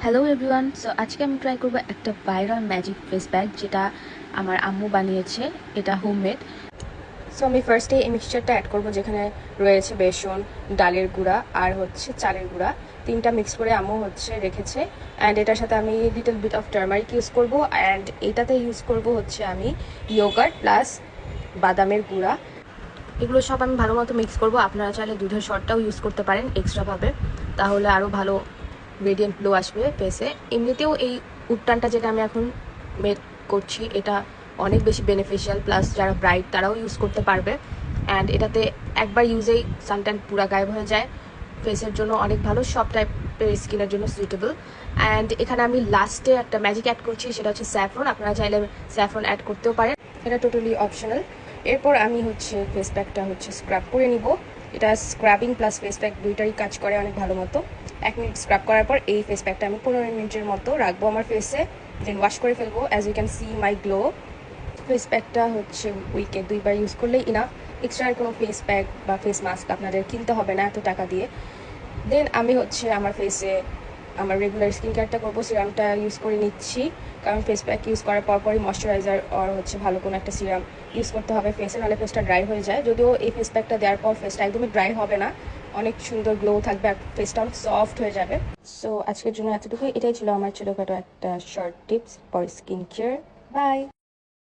Hello everyone. So আজকে আমি try করবো একটা ভাইরাল ম্যাজিক ফেস প্যাক, যেটা আমার আম্মু বানিয়েছে। এটা হোমমেড। সো আমি ফার্স্টে এই মিক্সচারটা অ্যাড করবো, যেখানে রয়েছে বেসন, ডালের গুঁড়া আর হচ্ছে চালের গুঁড়া। তিনটা মিক্স করে আম্মু রেখেছে। অ্যান্ড এটার সাথে আমি little bit of turmeric use করবো। অ্যান্ড এটাতে ইউজ করবো আমি ইয়োগার্ট প্লাস বাদামের গুঁড়া। এগুলো সব আমি ভালো মতো মিক্স করবো। আপনারা চাইলে দুধের শর্টটাও ইউজ করতে পারেন এক্সট্রাভাবে, তাহলে আরও ভালো রেডিয়েন্ট গ্লো আসবে ফেসে। এমনিতেও এই উত্তানটা যেটা আমি এখন মেক করছি, এটা অনেক বেশি বেনিফিশিয়াল, প্লাস যারা ব্রাইট তারাও ইউজ করতে পারবে। অ্যান্ড এটাতে একবার ইউজেই সানট্যান পুরা গায়েব হয়ে যায়। ফেসের জন্য অনেক ভালো, সব টাইপের স্কিনের জন্য সুইটেবল। অ্যান্ড এখানে আমি লাস্টে একটা ম্যাজিক অ্যাড করছি, সেটা হচ্ছে স্যাফরন। আপনারা চাইলে স্যাফরন অ্যাড করতেও পারেন, এটা টোটালি অপশনাল। এরপর আমি ফেস প্যাকটা স্ক্রাব করে নিব। এটা স্ক্রাবিং প্লাস ফেস প্যাক দুইটারই কাজ করে অনেক ভালো মতো। 1 মিনিট স্ক্রাব করার পর এই ফেস প্যাকটা আমি 15 মিনিটের মতো রাখবো আমার ফেসে, দেন ওয়াশ করে ফেলবো। As you can see my glow. Face প্যাকটা উইকে 2বার ইউজ করলেই ইনাফ। এক্সট্রা কোনো ফেস প্যাক বা ফেস মাস্ক আপনাদের কিনতে হবে না এত টাকা দিয়ে। দেন আমি আমার ফেসে আমার রেগুলার স্কিন কেয়ারটা করবো। সিরামটা ইউজ করে নিচ্ছি, কারণ ফেস প্যাক ইউজ করার পরপরই ময়শ্চারাইজার আর ভালো কোনো একটা সিরাম ইউজ করতে হবে ফেসে, নাহলে ফেসটা ড্রাই হয়ে যায়। যদিও এই ফেস প্যাকটা দেওয়ার পর ফেসটা একদমই ড্রাই হবে না, অনেক সুন্দর গ্লো থাকবে আর ফেসটা অনেক সফট হয়ে যাবে। সো আজকের জন্য এতটুকু। এটাই ছিল আমার ছোটোখাটো একটা short tips for skin care. By.